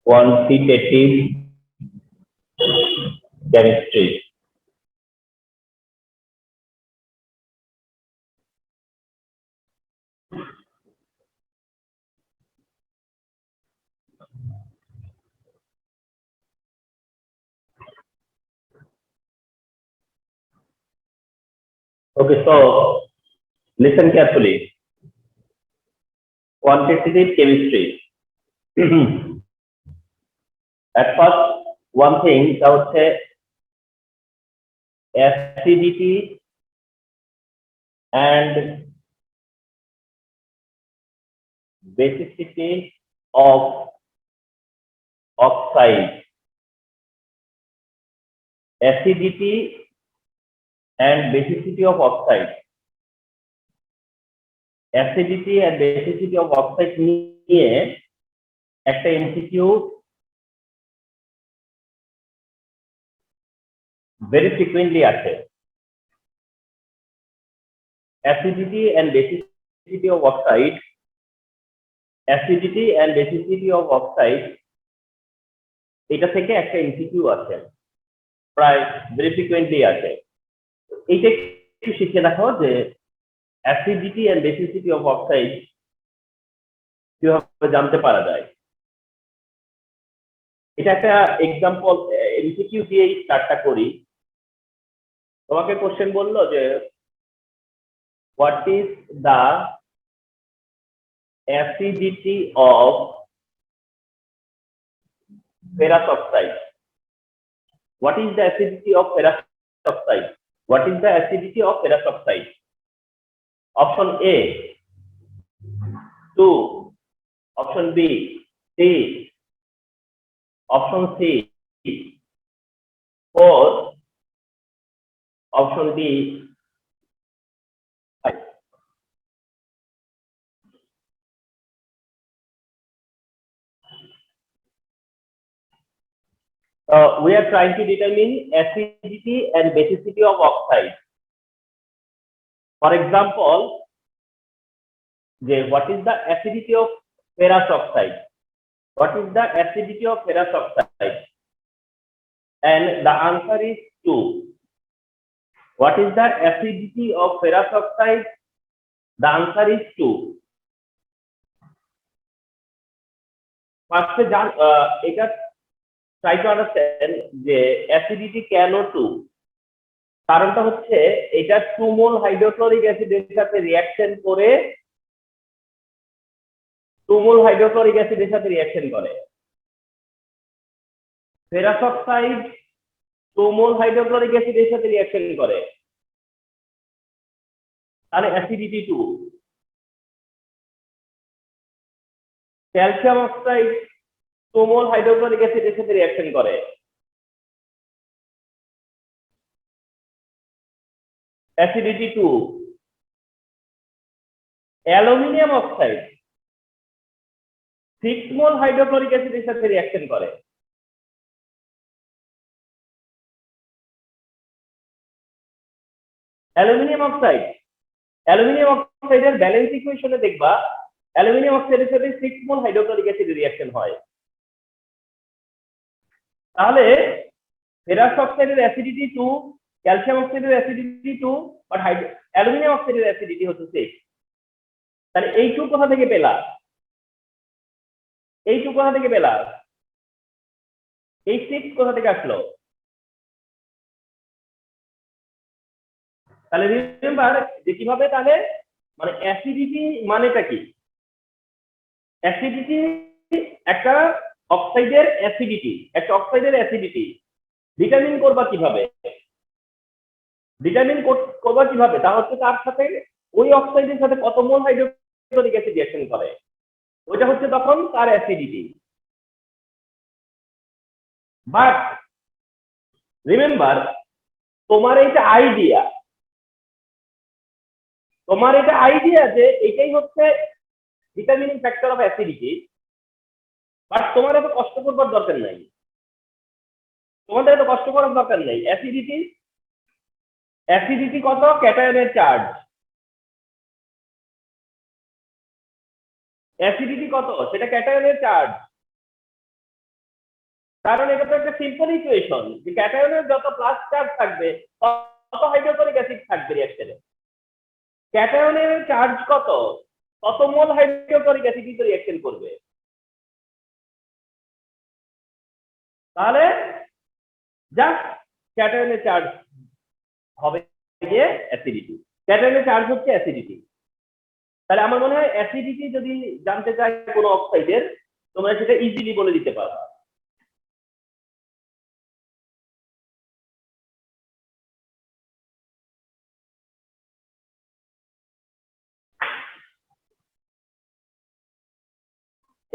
quantitative chemistry. Okay, so listen carefully. Quantitative chemistry. At first, one thing that would say acidity and basicity of oxide. Acidity and basicity of oxide. Acidity and basicity of oxide নিয়ে একটা MCQ very frequently আসে। Acidity and basicity of oxide. Acidity and basicity of oxide এটা থেকে একটা MCQ আছে, প্রায় very frequently আসে। এইটা একটু শিখে রাখো যে acidity and basicity of oxide কিভাবে জানতে পারা যায়। এটা একটা এক্সাম্পল এমসিকিউ দিয়ে স্টার্টটা করি। তোমাকে কোশ্চেন বললো যে what is the acidity of ferrous oxide? What is the acidity of ferrous oxide? What is the acidity of ferrous oxide? Option A 2, option B 3, option C 4, option D 5. We are trying to determine acidity and basicity of oxide. For example, what is the acidity of ferrous oxide? What is the acidity of ferrous oxide? And the answer is 2. What is the acidity of ferrous oxide? The answer is 2. First, try to understand যে acidity কেন 2? কারণটা হচ্ছে এটা 2 মোল hydrochloric অ্যাসিডের সাথে reaction করে 2 মোল hydrochloric অ্যাসিডের সাথে রিঅ্যাকশন করে। ফেরাস অক্সাইড 2 মোল হাইড্রোক্লোরিক অ্যাসিডের সাথে রিঅ্যাকশন করে, তাহলে অ্যাসিডিটি 2। ক্যালসিয়াম অক্সাইড 2 মোল হাইড্রোক্লোরিক অ্যাসিডের সাথে রিঅ্যাকশন করে, অ্যাসিডিটি 2। অ্যালুমিনিয়াম অক্সাইড 6 মোল হাইড্রোক্লোরিক অ্যাসিডের সাথে রিঅ্যাকশন করে, অ্যালুমিনিয়াম অক্সাইডের ব্যালেন্স ইকুয়েশনে দেখবা অ্যালুমিনিয়াম অক্সাইডের সাথে 6 মোল হাইড্রোক্লোরিক অ্যাসিডের রিঅ্যাকশন হয়। তাহলে ফেরাস অক্সাইডের অ্যাসিডিটি 2, ক্যালসিয়াম অক্সাইডের অ্যাসিডিটি 2, বাট অ্যালুমিনিয়াম অক্সাইডের অ্যাসিডিটি হচ্ছে 6। তাহলে এই 2 কোথা থেকে পেলা? এই 2 কোথা থেকে পেলা? এই 6 কোথা থেকে আসলো? তাহলে রিমেম্বার যে কিভাবে, তাহলে মানে অ্যাসিডিটি মানেটা কি? অ্যাসিডিটি একটা অক্সাইডের অ্যাসিডিটি, একটা অক্সাইডের অ্যাসিডিটি ডিটারমিন করবা কিভাবে? ডিটারমিন করবা কিভাবে? তা হচ্ছে তার সাথে ওই অক্সাইডের সাথে কত মোল হাইড্রোক্লোরিক অ্যাসিড রিঅ্যাকশন করে, ওইটা হচ্ছে তখন তার অ্যাসিডিটি। বাট রিমেম্বার তোমার এটা আইডিয়া যে এটাই হচ্ছে determining factor of acidity, but তোমার এত কষ্ট করবার দরকার নাই। তোমাদের এত কষ্ট করার দরকার নেই। অ্যাসিডিটি কত? ক্যাটায়নের চার্জ। অ্যাসিডিটি কত সেটা ক্যাটায়নের চার্জ, কারণ এটা তো একটা সিম্পল ইকুয়েশন যে ক্যাটায়নের যত প্লাস চার্জ থাকবে তত হাইড্রোক্লোরিক অ্যাসিড থাকবে রিঅ্যাকশনে। ক্যাটায়নের চার্জ কত তত মোল হাইড্রোক্লোরিক অ্যাসিড তো রিঅ্যাকশন করবে। তাহলে জাস্ট ক্যাটায়নের চার্জ হবে গিয়ে অ্যাসিডিটি, ক্যাটায়নের চার্জ হচ্ছে অ্যাসিডিটি। তাহলে আমার মনে হয় অ্যাসিডিটি যদি জানতে চাই কোনো অক্সাইডের তোমরা সেটা ইজিলি বলে দিতে পারো।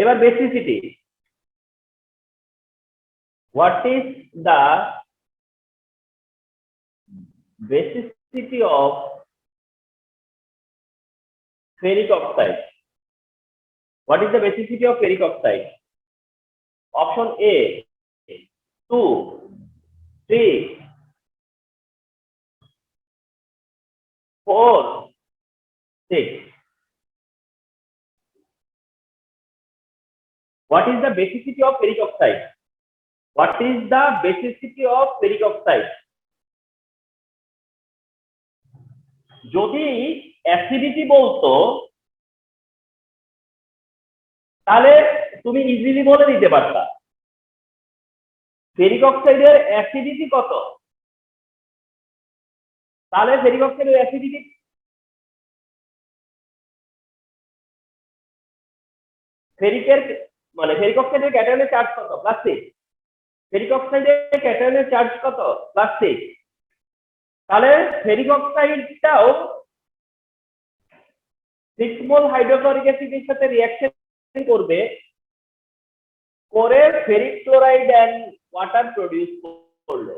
এবার basicity, what is the basicity of ferric oxide? What is the basicity of ferric oxide? Option A 2, 3, 4, 6. What is the basicity of ferric oxide? What is the basicity of ferric oxide? যদি acidity বলতো তাহলে তুমি easily বলে দিতে পারতা ferric অক্সাইডের acidity কত, তাহলে ফেরিক অক্সাইডের অ্যাসিডিটি ফেরিকের মানে ফেরিক অক্সাইডের ক্যাটায়নের চার্জ কত +6, ফেরিক অক্সাইডের ক্যাটায়নের চার্জ কত +6, তাহলে ফেরিক অক্সাইডটাও 6 মোল হাইড্রোক্লোরিক অ্যাসিডের সাথে রিঅ্যাকশন করবে করে ferric chloride and water produce করলো।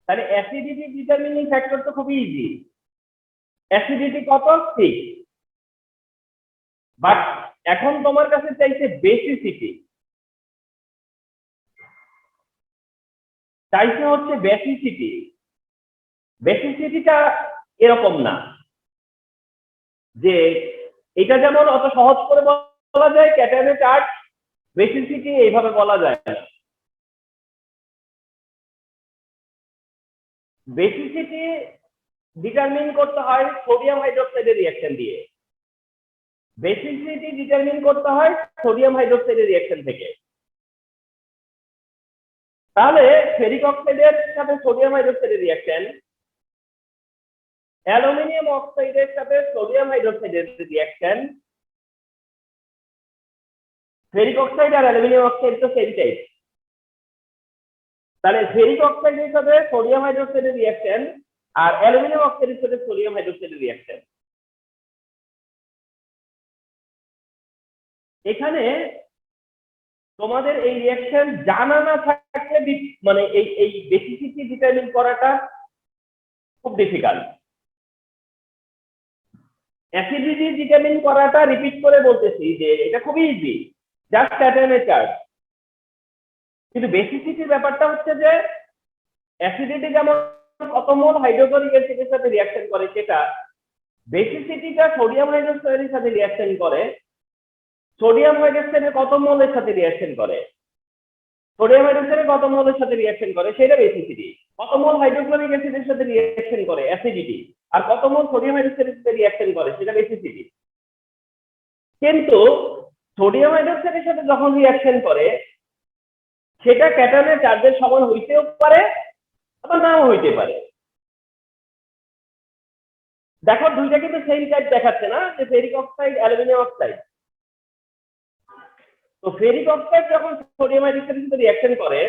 তাহলে অ্যাসিডিটি ডিটারমিনিং ফ্যাক্টর তো খুবই ইজি, অ্যাসিডিটি কত 6, বাট এখন তোমার কাছে চাইছে বেসিসিটি, চাইছে হচ্ছে বেসিসিটি। বেসিসিটিটা এরকম না যে এটা যেমন অত সহজ করে বলা যায় ক্যাটায়নের চার্জ, বেসিসিটি এইভাবে বলা যায় না। বেসিসিটি ডিটারমিন করতে হয় সোডিয়াম হাইড্রোক্সাইডের রিঅ্যাকশন দিয়ে, বেসিসিটি ডিটারমিন করতে হয় সোডিয়াম হাইড্রোক্সাইডের রিঅ্যাকশন থেকে। তাহলে ফেরিক অক্সাইডের সাথে সোডিয়াম হাইড্রোক্সাইডের রিঅ্যাকশন, অ্যালুমিনিয়াম অক্সাইডের সাথে সোডিয়াম হাইড্রোক্সাইডের রিঅ্যাকশন, ফেরিক অক্সাইড আর অ্যালুমিনিয়াম অক্সাইড তো সেম টাইপ। তাহলে ফেরিক অক্সাইডের সাথে সোডিয়াম হাইড্রোক্সাইডের রিঅ্যাকশন আর অ্যালুমিনিয়াম অক্সাইডের সাথে সোডিয়াম হাইড্রোক্সাইডের রিঅ্যাকশন। এখানে তোমাদের এই রিঅ্যাকশন জানা না থাকলে মানে এই বেসিসিটি ডিটারমিন করাটা খুব ডিফিকাল্ট। অ্যাসিডিটি ডিটারমিন করাটা রিপিট করে বলতেছি যে এটা খুবই ইজি, জাস্ট ক্যাটায়নের চার্জ। কিন্তু বেসিসিটির ব্যাপারটা হচ্ছে যে অ্যাসিডিটি যেমন কত মোল হাইড্রোক্লোরিক অ্যাসিডের সাথে রিঅ্যাকশন করে সেটা, বেসিসিটিটা সোডিয়াম হাইড্রোক্সাইডের সাথে রিঅ্যাকশন করে সোডিয়াম হাইড্রোক্সাইডের কত মোলের সাথে রিঅ্যাকশন করে, সোডিয়াম হাইড্রোক্সাইডের কত মোলের সাথে রিঅ্যাকশন করে সেটা বেসিসিটি। কত মোল হাইড্রোক্লোরিক অ্যাসিডের সাথে রিঅ্যাকশন করে অ্যাসিডিটি, আর কত মোল সোডিয়াম হাইড্রোক্সাইডের সাথে রিঅ্যাকশন করে সেটা বেসিসিটি। কিন্তু সোডিয়াম হাইড্রোক্সাইডের সাথে যখন রিঅ্যাকশন করে সেটা ক্যাটায়নের চার্জের সমান হইতেও পারে আবার নাও হইতে পারে। দেখো দুইটা কিন্তু সেম টাইপ দেখাচ্ছে না, যে ফেরিক অক্সাইড অ্যালুমিনিয়াম অক্সাইড। তো ফেরিক অক্সাইড যখন সোডিয়াম হাইড্রোক্সাইডের সাথে রিঅ্যাকশন করে,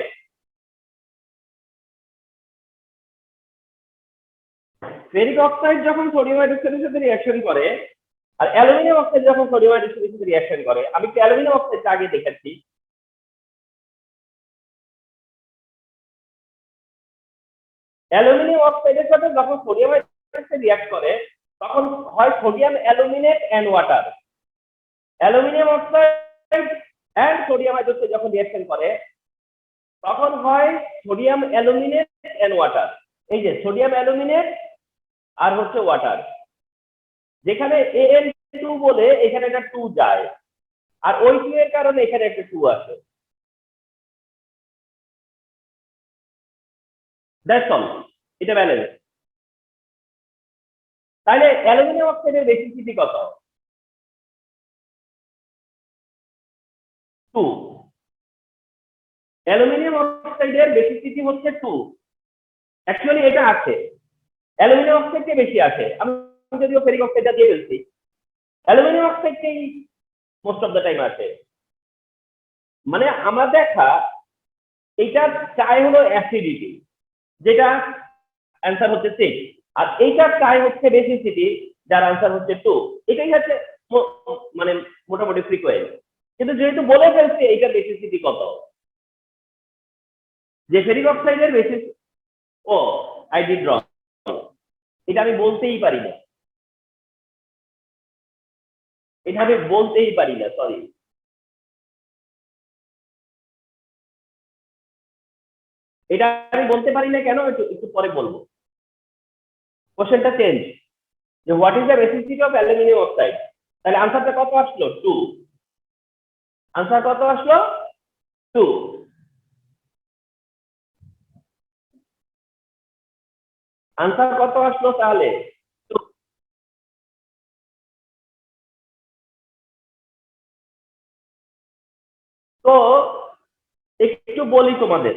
ফেরিক অক্সাইড যখন সোডিয়াম হাইড্রোক্সাইডের সাথে রিঅ্যাকশন করে আর অ্যালুমিনিয়াম অক্সাইড যখন সোডিয়াম হাইড্রোক্সাইডের সাথে রিঅ্যাকশন করে, আমি কি অ্যালুমিনিয়াম অক্সাইডটা আগে দেখাচ্ছি। অ্যালুমিনিয়াম অক্সাইডের সাথে যখন সোডিয়াম হাইড্রোক্সাইড রিঅ্যাক্ট করে তখন হয় sodium aluminate and water. Aluminium oxide and sodium hydroxide যখন রিঅ্যাকশন করে তখন হয় সোডিয়াম অ্যালুমিনেট এন্ড ওয়াটার। এই যে সোডিয়াম অ্যালুমিনেট আর হচ্ছে ওয়াটার, যেখানে টু বলে এখানে একটা টু যায়, আর ওই টু এর কারণে এখানে একটা টু আসে। দ্যাটস অল, এটা ব্যালেন্স। তাহলে অ্যালুমিনিয়াম অক্সাইডের বেসিসিটি কত? 2। অ্যালুমিনিয়াম অক্সাইডের বেসিসিটি হচ্ছে 2। অ্যাকচুয়ালি এটা আছে, অ্যালুমিনিয়াম অক্সাইডকে বেশি আছে। আমি যদিও ফেরিক অক্সাইডটা দিয়ে ফেলছি, অ্যালুমিনিয়াম অক্সাইডকেই মোস্ট অফ দ্য টাইম আছে। মানে আমরা দেখা এইটা চাই হলো অ্যাসিডিটি, যেটা অ্যান্সার হচ্ছে 6, আর এইটার চাই হচ্ছে বেসিসিটি, যার অ্যান্সার হচ্ছে 2। এটাই হচ্ছে মানে মোটামুটি ফ্রিকোয়েন্ট। কিন্তু যেহেতু বলে ফেলছি এইটার বেসিসিটি কত, যে ফেরিক অক্সাইডের basis, oh I did wrong, এটা আমি বলতেই পারি না, এটা আমি বলতেই পারি না, সরি। এটা আমি বলতে পারি না কেন, একটু একটু পরে বলবো। কোশ্চেনটা চেঞ্জ, যে what is the basicity of aluminium oxide. তাহলে আনসারটা কত আসলো? 2। আনসার কত আসলো? 2। আনসার কত আসলো তাহলে? 2। তো একটু বলি তোমাদের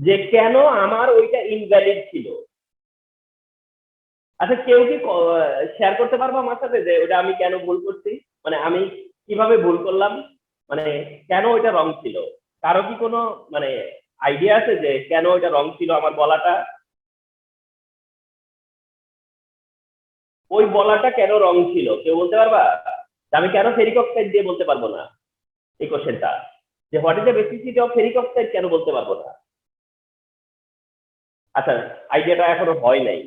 যে কেন আমার ওইটা ইনভ্যালিড ছিল। আচ্ছা, কেউ কি শেয়ার করতে পারবো আমার সাথে যে ওটা আমি কেন ভুল করছি, মানে আমি কিভাবে ভুল করলাম, মানে কেন ওইটা রং ছিল? কারো কি কোনো মানে আইডিয়া আছে যে কেন ওইটা রং ছিল আমার বলাটা? ওই বলাটা কেন রং ছিল কেউ বলতে পারবা? আমি কেন ফেরিক অক্সাইড দিয়ে বলতে পারবো না এই কোশ্চেনটা, যে what is the basicity of ferric oxide কেন বলতে পারবো না? আচ্ছা, আইডিয়াটা এখনো হয় নাই,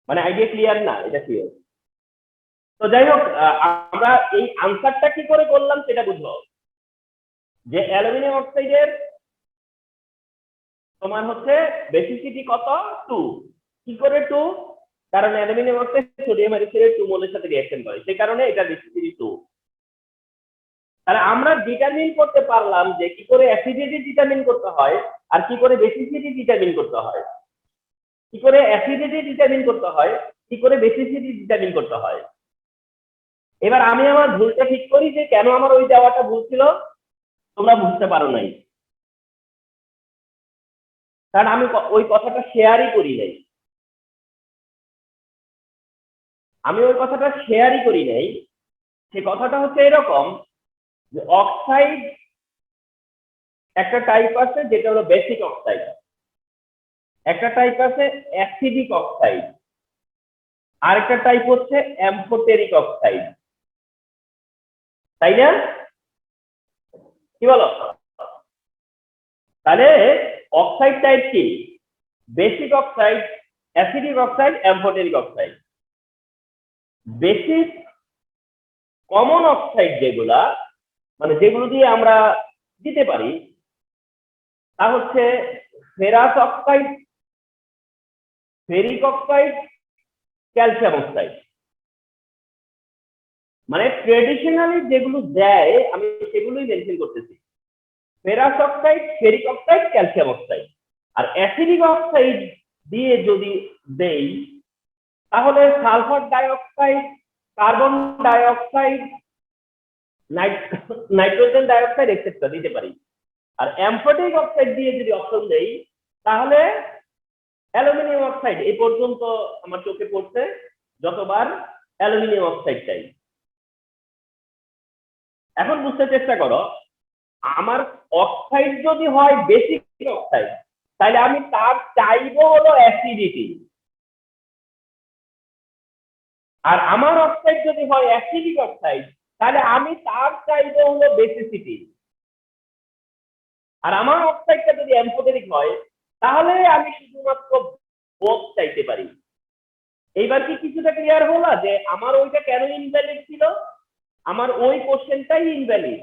মানে আইডিয়া ক্লিয়ার না, এটা ক্লিয়ার। তো যাই হোক, আমরা এই আনসারটা কি করে করলাম সেটা বুঝলো, যে অ্যালুমিনিয়াম অক্সাইডের তোমার হচ্ছে বেসিসিটি কত? 2। কি করে 2? কারণ অ্যালুমিনিয়াম অক্সাইড সোডিয়াম হাইড্রোক্সাইডের 2 মোলের সাথে রিঅ্যাকশন করে, সেই কারণে এটা বেসিসিটি 2। তাহলে আমরা ডিটারমিন করতে পারলাম যে কি করে অ্যাসিডিটি ডিটারমিন করতে হয়, আর কি করে বেসিসিটি ডিটারমিন করতে হয়, কি করে অ্যাসিডিটি ডিটারমিন করতে হয়, কি করে বেসিসিটি ডিটারমিন করতে হয়। এবার আমি আমার ভুলটা ঠিক করি, যে কেন আমার ওই দেওয়াটা ভুল ছিল। তোমরা বুঝতে পারো নাই, কারণ আমি ওই কথাটা শেয়ারই করি নাই। আমি ওই কথাটা শেয়ারই করি নাই। সে কথাটা হচ্ছে এরকম, যে অক্সাইড একটা টাইপ আছে যেটা হলো বেসিক অক্সাইড, একটা টাইপ আছে অ্যাসিডিক অক্সাইড, আর একটা টাইপ হচ্ছে অ্যাম্ফোটেরিক অক্সাইড, তাই না? কি বলো? তাহলে অক্সাইড টাইপ কি? Basic oxide, acidic oxide, amphoteric oxide. Basic common oxide যেগুলা, মানে যেগুলো দিয়ে আমরা দিতে পারি, তা হচ্ছে ferrous oxide, ferric oxide, calcium oxide. মানে ট্রেডিশনালি যেগুলো দেয় আমি সেগুলোই মেনশন করতেছি, ferrous oxide, ferric oxide, calcium oxide. আর অ্যাসিডিক অক্সাইড দিয়ে যদি দেই তাহলে sulphur dioxide, carbon dioxide, nitrogen dioxide etcetera দিতে পারি। আর অ্যামফোটেরিক অক্সাইড দিয়ে যদি অপশন দেই তাহলে অ্যালুমিনিয়াম অক্সাইড এই পর্যন্ত আমার চোখে পড়ছে যতবার অ্যালুমিনিয়াম অক্সাইড চাই। এখন বুঝতে চেষ্টা করো, আমার অক্সাইড যদি হয় বেসিক অক্সাইড, তাহলে আমি তার চাইবো হলো অ্যাসিডিটি। আর আমার অক্সাইড যদি হয় অ্যাসিডিক অক্সাইড, তাহলে আমি তার চাইবো হলো বেসিসিটি। আর আমার অক্সাইডটা যদি অ্যামফোটেরিক হয় তাহলে আমি শুধুমাত্র বোথ চাইতে পারি। এইবার কি কিছুটা ক্লিয়ার হলো যে আমার ওইটা কেন ইনভ্যালিড ছিল? আমার ওই কোশ্চেনটাই ইনভ্যালিড।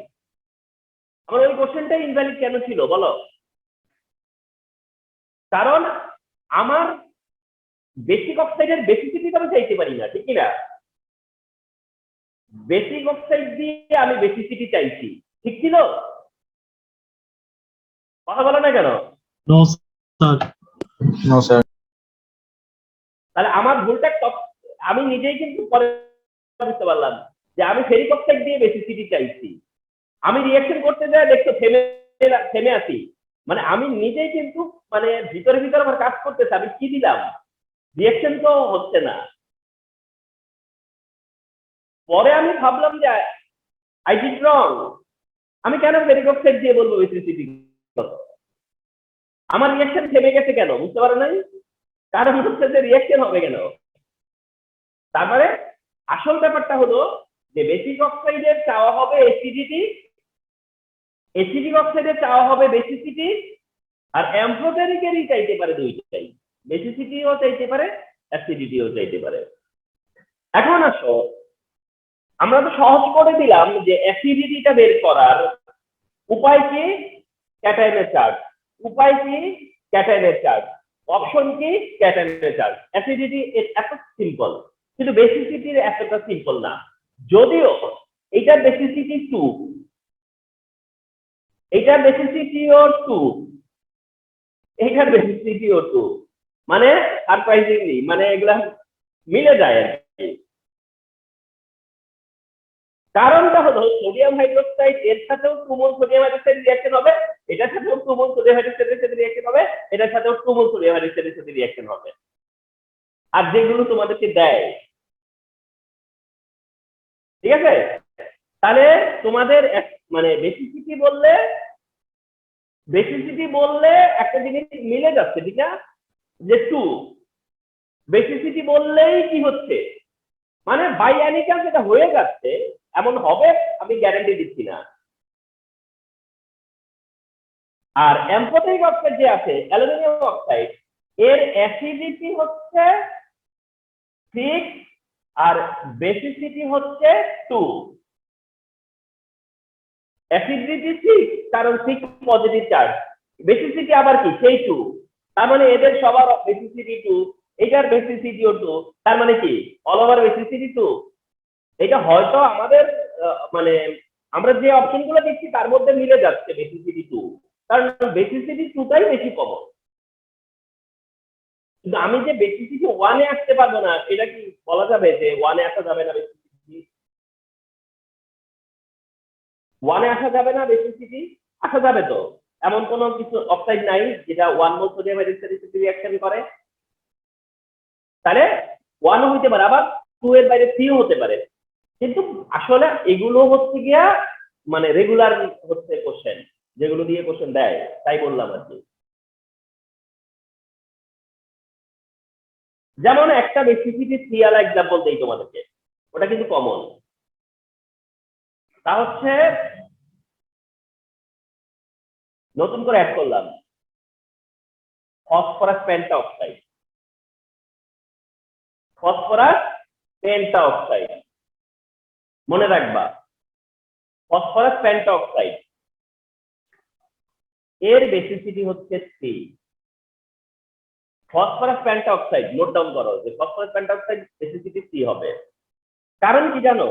আমার ওই কোশ্চেনটাই ইনভ্যালিড কেন ছিল বলো? কারণ আমার বেসিক অক্সাইডের বেসিসিটি আমি চাইতে পারি না, ঠিক না? বেসিক অক্সাইড দিয়ে আমি বেসিসিটি চাইছি, ঠিক ছিল? কথা বলো না কেন? No sir. No sir. তাহলে আমার ভুলটা আমি নিজেই কিন্তু পরে বুঝতে পারলাম যে আমি ফেরিক অক্সাইড দিয়ে বেসিসিটি চাইছি। আমি রিয়াকশন করতে যাই দেখতো থেমে থেমে আছি, মানে আমি নিজেই কিন্তু মানে ভিতরে ভিতরে আমার কাজ করতেছে, আমি কি দিলাম, রিয়াকশন তো হচ্ছে না। পরে আমি ভাবলাম যে আই ডিড রং, আমি কেন ফেরিক অক্সাইড দিয়ে বলবো বেসিসিটি, আমার রিয়াকশন থেমে গেছে কেন, বুঝতে পারো নাই? কারণ হচ্ছে যে রিয়াকশন হবে কেন। তারপরে আসল ব্যাপারটা হলো যে বেসিক অক্সাইডের চাওয়া হবে অ্যাসিডিটি, অ্যাসিডিক অক্সাইডের চাওয়া হবে বেসিসিটি, আর অ্যাম্ফোটেরিকেরই চাইতে পারে দুইটাই, বেসিসিটিও চাইতে পারে অ্যাসিডিটিও চাইতে পারে। এখন আসো, আমরা তো সহজ করে দিলাম যে অ্যাসিডিটিটা বের করার উপায় কি, ক্যাটায়নের চার্জ, উপায় কি, ক্যাটায়নের চার্জ, অপশন কি, ক্যাটায়নের চার্জ। অ্যাসিডিটি এত সিম্পল, কিন্তু বেসিসিটির এতটা সিম্পল না। যদিও এইটার বেসিসিটি 2, এইটার বেসিসিটিও 2, এইটার বেসিসিটিও 2, মানে সারপ্রাইজিংলি মানে এগুলা মিলে যায় আর কি। কারণটা হলো সোডিয়াম হাইড্রোক্সাইড এর সাথেও 2 মোল সোডিয়াম হাইড্রোক্সাইড রিঅ্যাকশন হবে, এটার সাথেও 2 মোল সোডিয়াম হাইড্রোক্সাইডের সাথে রিঅ্যাকশন হবে, এটার সাথেও 2 মোল সোডিয়াম হাইড্রোক্সাইডের সাথে রিঅ্যাকশন হবে। আর যেগুলো তোমাদেরকে দেয়, ঠিক আছে? তাহলে তোমাদের মানে বেসিসিটি বললে একটা জিনিস মিলে যাচ্ছে, ঠিক না? যে 2 বেসিসিটি বললেই কি হচ্ছে, মানে বাই এনি চান্স এটা হয়ে যাচ্ছে, এমন হবে আমি গ্যারান্টি দিচ্ছি না। আর অ্যাম্ফোটেরিক অক্সাইড যে আছে অ্যালুমিনিয়াম অক্সাইড, এর অ্যাসিডিটি হচ্ছে 6 আর বেসিসিটি হচ্ছে 2। অ্যাসিডিটি 6 কারণ 6 পজিটিভ চার্জ, বেসিসিটি আবার কি সেই 2, তার মানে এদের সবার বেসিসিটি 2, এটার বেসিসিটিও 2, তার মানে কি অল ওভার বেসিসিটি 2। এটা হয়তো আমাদের মানে আমরা যে অপশনগুলো দেখছি তার মধ্যে মিলে যাচ্ছে বেসিসিটি 2, কারণ বেসিসিটি 2টাই বেশি কমন। কিন্তু আমি যে বেসিসিটি 1 এ আসতে পারবো না, এটা কি বলা যাবে যে 1 এ আসা যাবে না, বেসিসিটি 1 এ আসা যাবে না, বেসিসিটি আসা যাবে তো? এমন কোন কিছু অক্সাইড নাই যেটা 1 মোল সোডিয়াম হাইড্রোক্সাইডের সাথে রিঅ্যাকশন করে। তাহলে 1 ও হতে পারে, আবার 2 এর বাইরে 3 হতে পারে। কিন্তু আসলে এগুলো হচ্ছে গিয়া মানে রেগুলার হচ্ছে কোশ্চেন, যেগুলো দিয়ে কোশ্চেন দেয়, তাই বললাম আর কি। যেমন একটা বেসিসিটি 3 আলা এক্সাম্পল দেই তোমাদেরকে, ওটা কিন্তু কমন। তা হচ্ছে নতুন করে অ্যাড করলাম phosphorus penta oxide, phosphorus penta oxide, মনে রাখবা ফসফরাস পেন্টা অক্সাইড এর বেসিসিটি হচ্ছে 3। Phosphorus penta oxide note down করো যে ফসফরাস পেন্টা অক্সাইড বেসিসিটি 3 হবে। কারণ কি জানো,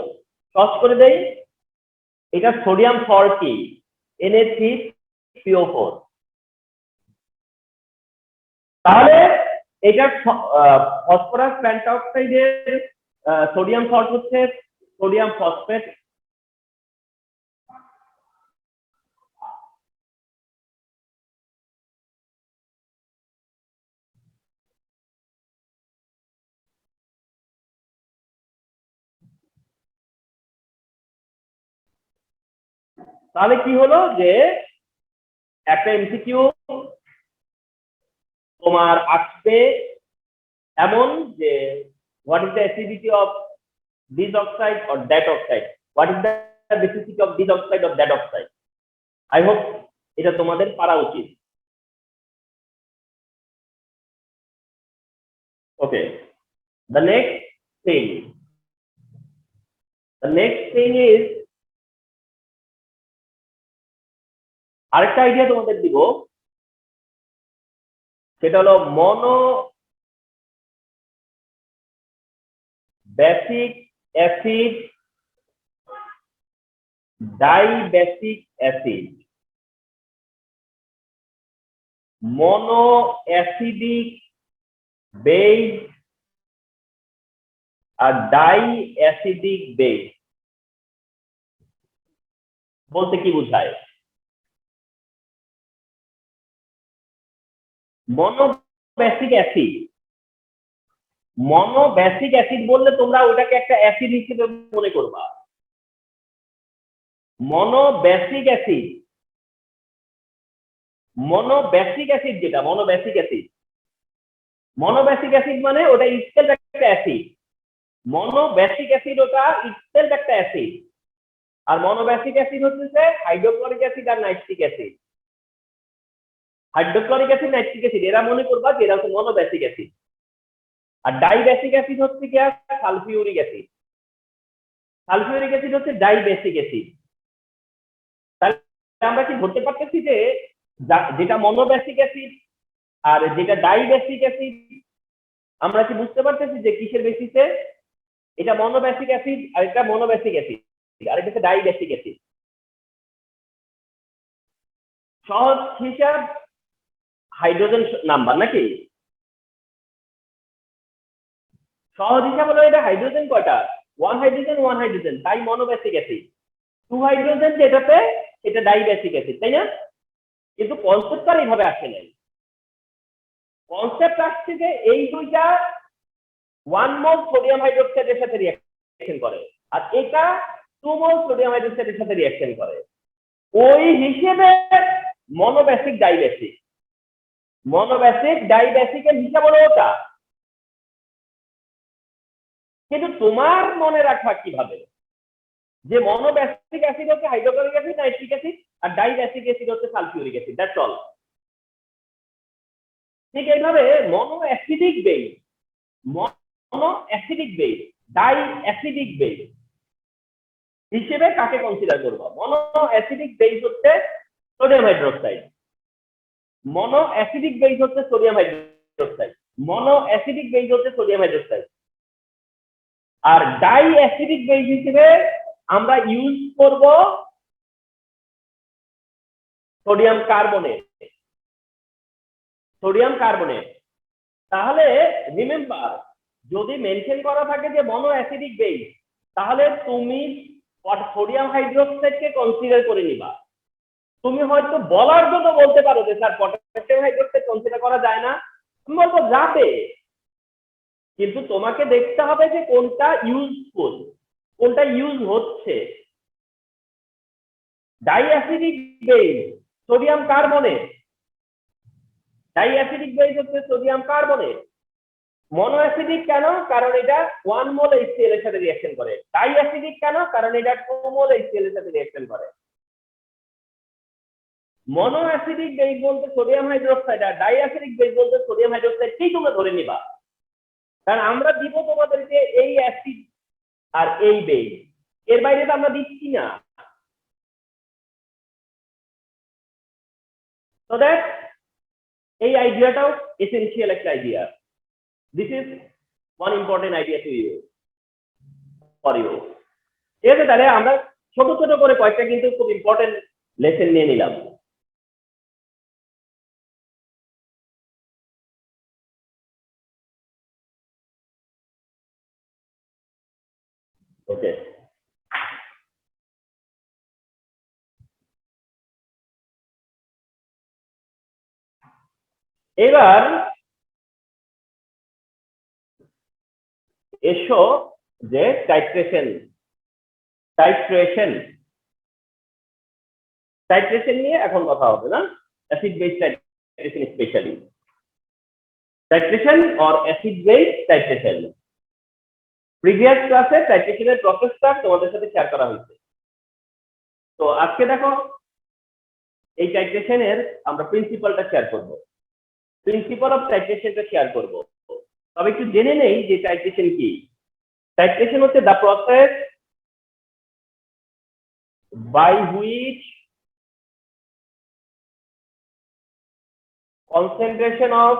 সহজ করে দেই, এটা সোডিয়াম 40 Na3PO4, তাহলে এটা ফসফরাস পেন্টা অক্সাইডের সোডিয়াম সল্ট হচ্ছে সোডিয়াম ফসফেট, তাহলে কি হলো যে একটা এমসিকিউ তোমার আসবে এমন যে what is the acidity of this oxide or that oxide, what is the basicity of this oxide or that oxide. I hope এটা তোমাদের পারা উচিত। ওকে, the next thing the next thing is আরেকটা আইডিয়া তোমাদের দিব, সেটা হলো মনো বেসিক অ্যাসিড ডাইবেসিক অ্যাসিড, মনো acidic base আর die acidic base বলতে কি বোঝায়? মনোবেসিক অ্যাসিড, মনোবেসিক অ্যাসিড বললে তোমরা ওটাকে একটা অ্যাসিড হিসেবে মনে করবা। মনোবেসিক অ্যাসিড, মনোবেসিক অ্যাসিড যেটা মনোবেসিক অ্যাসিড, মনোবেসিক অ্যাসিড মানে ওটা ইটসেলফ একটা অ্যাসিড। মনোবেসিক অ্যাসিড ওটা ইটসেলফ একটা অ্যাসিড। আর মনোবেসিক অ্যাসিড হচ্ছে হাইড্রোক্লোরিক অ্যাসিড আর nitric acid. Hydrochloric acid nitric acid এরা মনে করবা যে এরা হচ্ছে মনোবেসিক অ্যাসিড। আর ডাইবেসিক অ্যাসিড হচ্ছে কি সালফিউরিক অ্যাসিড। সালফিউরিক অ্যাসিড হচ্ছে ডাইবেসিক অ্যাসিড। তাহলে আমরা কি ধরতে পারতেছি যে যেটা মনোবেসিক অ্যাসিড আর যেটা ডাইবেসিক অ্যাসিড, আমরা কি বুঝতে পারতেছি যে কিসের বেসিসে? এটা মনোবেসিক অ্যাসিড আর এটা মনোবেসিক অ্যাসিড আর এটা হচ্ছে ডাইবেসিক অ্যাসিড। সহজ হিসাব হাইড্রোজেন নাম্বার নাকি? সহজ হিসাব হলো এটা হাইড্রোজেন কয়টা? ওয়ান হাইড্রোজেন, তাই মনোবেসিক অ্যাসিড। টু হাইড্রোজেন যেটাতে এটা ডাইবেসিক অ্যাসিড, তাই না? কিন্তু কনসেপ্টটা এইভাবে আসে নাই। কনসেপ্ট আসছে যে এই দুইটা 1 মোল সোডিয়াম হাইড্রোক্সাইডের সাথে রিঅ্যাকশন করে আর এটা 2 মোল সোডিয়াম হাইড্রোক্সাইডের সাথে রিঅ্যাকশন করে। ওই হিসেবে মনোবেসিক ডাইবেসিক, মনোবেসিক ডাইবেসিকের হিসাব হলো ওটা। কিন্তু তোমার মনে রাখা কিভাবে যে মনোবেসিক অ্যাসিড হচ্ছে হাইড্রোক্লোরিক অ্যাসিড, নাইট্রিক অ্যাসিড আর ডাইবেসিক অ্যাসিড হচ্ছে সালফিউরিক অ্যাসিড, দ্যাটস অল। ঠিক এইভাবে মনো অ্যাসিডিক বেস, মনো acidic base, die acidic base হিসেবে কাকে কনসিডার করবো? মনো অ্যাসিডিক বেস হচ্ছে সোডিয়াম হাইড্রোক্সাইড, মনো অ্যাসিডিক বেস হচ্ছে সোডিয়াম হাইড্রোক্সাইড, মনো অ্যাসিডিক বেস হচ্ছে সোডিয়াম হাইড্রোক্সাইড। আর ডাই অ্যাসিডিক বেস হিসেবে আমরা ইউজ করব সোডিয়াম কার্বনেট, সোডিয়াম কার্বনেট। তাহলে রিমেম্বার, যদি মেনশন করা থাকে যে মনো অ্যাসিডিক বেস, তাহলে তুমি সোডিয়াম হাইড্রোক্সাইডকে কনসিডার করে নিবা। তুমি হয়তো বলার জন্য বলতে পারো যে স্যার পটাশিয়াম হাইড্রোক্সাইড কনসিডার করা যায় না, তুমি বলবো যাবে, কিন্তু তোমাকে দেখতে হবে যে কোনটা ইউজফুল, কোনটা ইউজ হচ্ছে। Die acidic base sodium carbonate, die acidic base হচ্ছে সোডিয়াম কার্বনেট। মনো অ্যাসিডিক কেন? কারণ এটা 1 মোল HCl এর সাথে রিঅ্যাকশন করে। ডাই অ্যাসিডিক কেন? কারণ এটা 2 মোল HCl এর সাথে রিঅ্যাকশন করে। মনো অ্যাসিডিক বেস বলতে সোডিয়াম হাইড্রোক্সাইড আর ডাই অ্যাসিডিক বেস বলতে সোডিয়াম হাইড্রোক্সাইড, কি তোমরা ধরে নিবা। কারণ আমরা দিব তোমাদেরকে এই অ্যাসিড আর এই বেস, এর বাইরে তো আমরা দিচ্ছি না। তো দেখ, এই আইডিয়াটাও এসেনশিয়াল একটা idea. This is one important idea to you, for you. ঠিক আছে, তাহলে আমরা ছোট ছোট করে কয়েকটা কিন্তু খুব ইম্পর্টেন্ট লেসন নিয়ে নিলাম। ওকে, এবার এসো যে টাইট্রেশন, টাইট্রেশন টাইট্রেশন নিয়ে এখন কথা হবে না। Acid base titration specially, titration or acid base titration. Previous ক্লাসে টাইট্রেশনের প্রসেসটা তোমাদের সাথে শেয়ার করা হয়েছে। তো আজকে দেখো এই টাইট্রেশনের আমরা প্রিন্সিপালটা শেয়ার করব, প্রিন্সিপাল অফ টাইট্রেশনটা শেয়ার করব। তবে একটু জেনে নেই যে টাইট্রেশন কি। টাইট্রেশন হচ্ছে the process by which concentration of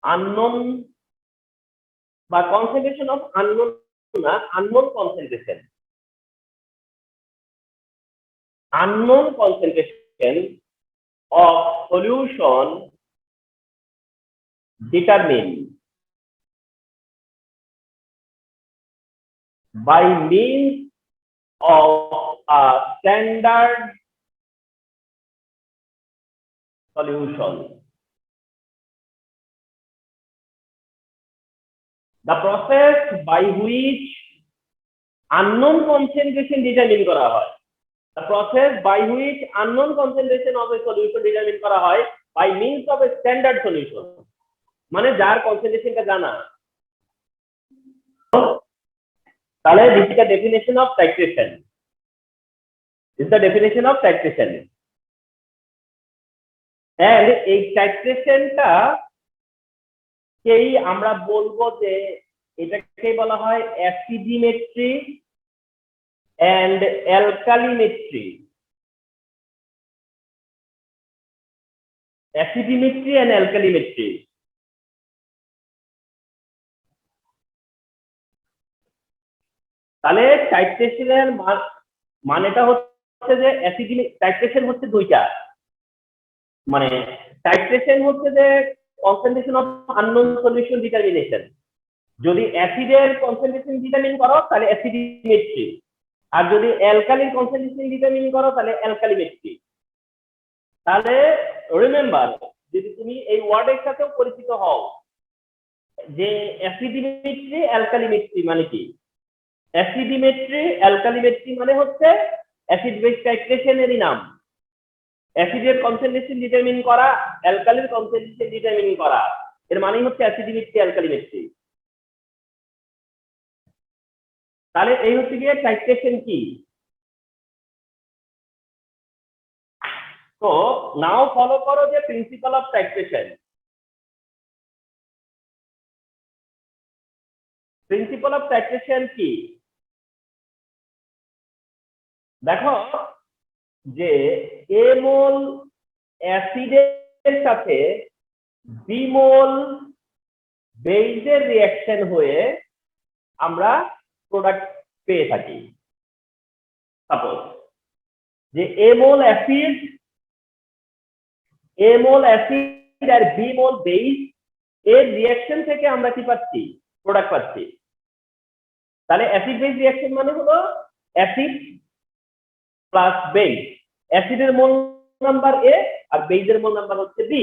unknown বা concentration of unknown না, unknown concentration. Unknown concentration of solution determined by means of a standard solution. The process by which unknown concentration determine করা হয়, the process by which unknown concentration of a solution determine করা হয় by means of a standard solution, মানে যার কনসেন্ট্রেশনটা জানা। তাহলে this is the definition of titration. This is the definition of titration. And এই টাইট্রেশনটা কেই আমরা বলবো যে এটাকে বলা হয় অ্যাসিডিমেট্রি এন্ড অ্যালকালিমেট্রি। অ্যাসিডিমেট্রি এন্ড অ্যালকালিমেট্রি। তাহলে টাইট্রেশনের মানেটা হচ্ছে যে টাইট্রেশন হচ্ছে দুইটা, মানে টাইট্রেশন হচ্ছে যে concentration of unknown solution determination. যদি অ্যাসিডের কনসেন্ট্রেশন ডিটারমিন করো তাহলে অ্যাসিডিমেট্রি, আর যদি অ্যালকালির কনসেন্ট্রেশন ডিটারমিন করো তাহলে অ্যালকালিমেট্রি। তাহলে রিমেম্বার, যদি তুমি এই ওয়ার্ডের সাথেও পরিচিত হও যে অ্যাসিডিমেট্রি অ্যালকালিমেট্রি মানে কি। অ্যাসিডিমেট্রি অ্যালকালিমেট্রি মানে হচ্ছে অ্যাসিড বেস টাইট্রেশনেরই নাম। অ্যাসিডের কনসেন্ট্রেশন ডিটারমিন করা, অ্যালকালির কনসেন্ট্রেশন ডিটারমিন করা, এর মানে হচ্ছে অ্যাসিডিমেট্রি অ্যালকালিমেট্রি। তাহলে এই হচ্ছে গিয়ে টাইট্রেশন কি। তো নাও ফলো করো যে principal of titration. Principal of titration কি দেখো, যে এ মোল অ্যাসিডের সাথে বি মোল বেইজের রিঅ্যাকশন হয়ে আমরা প্রোডাক্ট পেয়ে থাকি। সাপোজ যে এ মোল অ্যাসিড আর বি মোল বেইজ এর রিঅ্যাকশন থেকে আমরা কি পাচ্ছি, প্রোডাক্ট পাচ্ছি। তাহলে অ্যাসিড বেইজ রিঅ্যাকশন মানে হলো অ্যাসিড প্লাস বেইজ। অ্যাসিডের মোল নাম্বার এ আর বেইজের মোল নাম্বার হচ্ছে বি।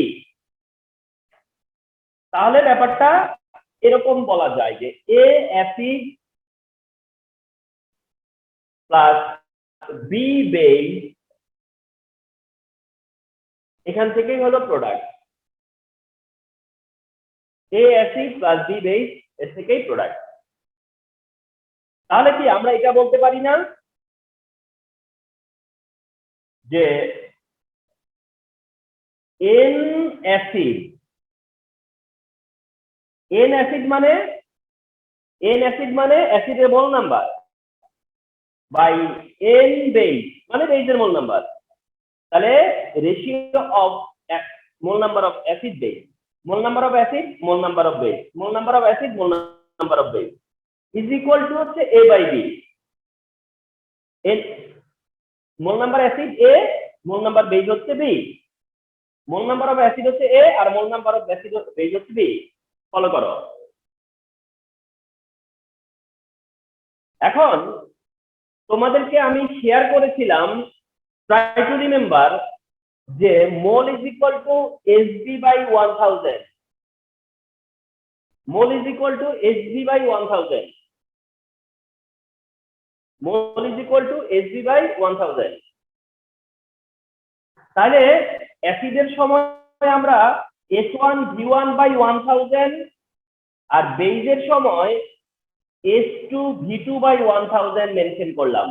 তাহলে ব্যাপারটা এরকম বলা যায় যে A acid plus B base, এখান থেকেই হলো product. A acid plus B base, এর থেকেই প্রোডাক্ট। তাহলে কি আমরা এটা বলতে পারি না যে এন অ্যাসিড মানে অ্যাসিডের mole number by N base মানে বেইজের মোল নাম্বার। তাহলে ratio of mole number of acid base, mole number of acid, mole number of base, mole number of acid, mole number of base is equal to হচ্ছে A by B. Mole number acid A, mole number base হচ্ছে B, mole number of acid হচ্ছে A আর mole number of base হচ্ছে B. Follow করো। এখন তোমাদেরকে আমি share করেছিলাম, ট্রাই টু রিমেম্বার, যে mole is equal to SB by 1000। Mole is equal to SB by 1000। Mole is equal to SB by 1000। তাহলে অ্যাসিডের সময় আমরা S1V1 বাই 1000 আর বেইজের সময় S2V2 বাই 1000 মেনশন করলাম।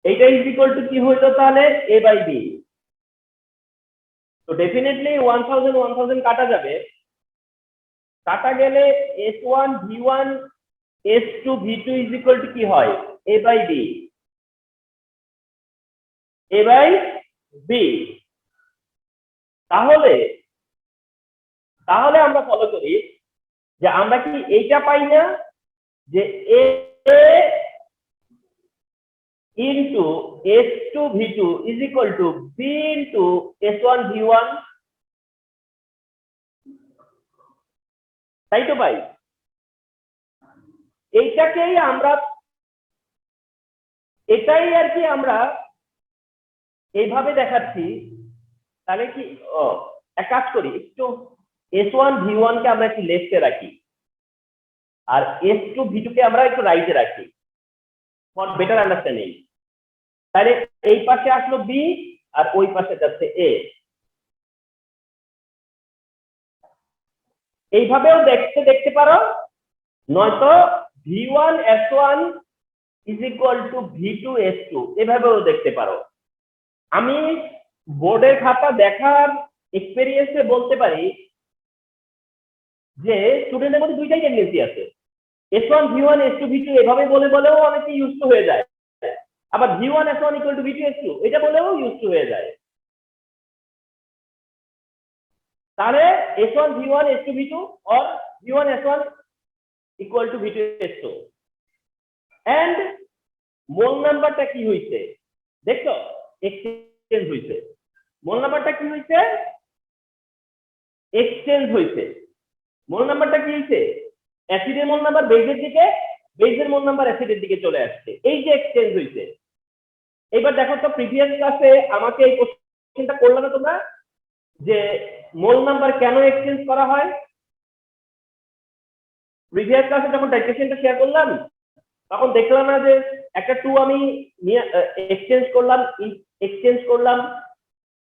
এইটা ইজ ইকুয়াল টু কি হইতো তাহলে এ বাই বি। তো ডেফিনেটলি 1000 কাটা যাবে, কাটা গেলে S1V1 S2V2 is equal to কি হয়, A by B, A by B. তাহলে আমরা ফলো করি যে আমরা কি এইটা পাই না যে A into S2V2 is equal to B into S1V1, তাই তো ভাই? এইটাকেই আমরা, এটাই আর কি আমরা এইভাবে দেখাচ্ছি। তাহলে কি এক কাজ করি, একটু S1V1 কে আমরা একটু লেফটে রাখি আর S2V2 কে আমরা একটু রাইটে রাখি ফর বেটার আন্ডারস্ট্যান্ডিং। তাহলে এই পাশে আসলো B আর ওই পাশে যাচ্ছে A। এইভাবেও দেখতে পারো, নয়তো V1 S1 is equal to V2 S2 এভাবেও দেখতে পারো। আমি বোর্ডের খাতা দেখার এক্সপেরিয়েন্সে বলতে পারি যে স্টুডেন্টের মধ্যে দুইটাই টেন্ডেন্সি আছে। S1 V1 S2 V2 এভাবে বলেও অনেকে ইউজড হয়ে যায়, আবার V1 S1 equal to V2 S2 এটা বলেও ইউজড হয়ে যায়। তাহলে S1 V1 S2 V2 or V1 S1 equal to V2 S2 and মোল নাম্বারটা কি হইছে দেখো, এক্সচেঞ্জ হইছে। মোল নাম্বারটা কি হইছে? এক্সচেঞ্জ হইছে। মোল নাম্বারটা কি হইছে? অ্যাসিডের মোল নাম্বার বেজের দিকে, বেজের মোল নাম্বার অ্যাসিডের দিকে চলে আসছে, এই যে এক্সচেঞ্জ হইছে। এবার দেখো তো প্রিভিয়াস ক্লাসে আমাকে এই কোশ্চেনটা করলে না তোমরা যে মোল নাম্বার কেন এক্সচেঞ্জ করা হয়? প্রিভিয়াস ক্লাসে যখন টাইট্রেশনটা শেয়ার করলাম তখন দেখলাম না যে একটা 2 আমি এক্সচেঞ্জ করলাম,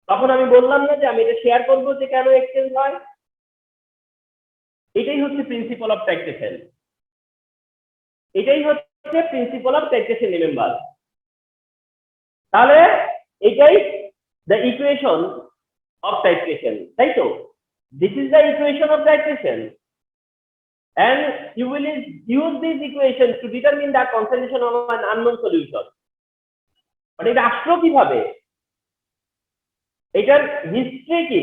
তখন আমি বললাম না যে আমি এটা শেয়ার করব যে কেন এক্সচেঞ্জ হয়। এটাই হচ্ছে প্রিন্সিপাল অফ টাইট্রেশন, এটাই হচ্ছে প্রিন্সিপাল অফ টাইট্রেশন, রিমেম্বার। তাহলে এটাই দ্য ইকুয়েশন অফ টাইট্রেশন, তাই তো? This is the equation of titration and you will use this equation to determine the concentration of an unknown solution. মানে এটা আসলো কিভাবে, এটার হিস্ট্রি কি,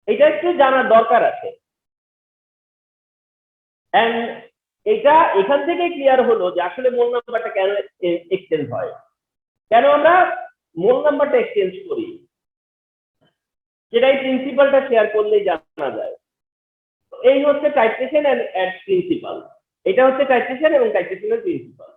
এটা একটু জানার দরকার আছে। এন্ড এটা এখান থেকে ক্লিয়ার হলো যে আসলে মোল নাম্বারটা কেন এক্সচেঞ্জ হয়, কেন আমরা মোল নাম্বারটা এক্সচেঞ্জ করি, সেটাই প্রিন্সিপালটা শেয়ার করলেই জানা যায়। এই হচ্ছে টাইট্রেশন এন্ড প্রিন্সিপাল, এটা হচ্ছে টাইট্রেশন এবং টাইট্রেশনের প্রিন্সিপাল।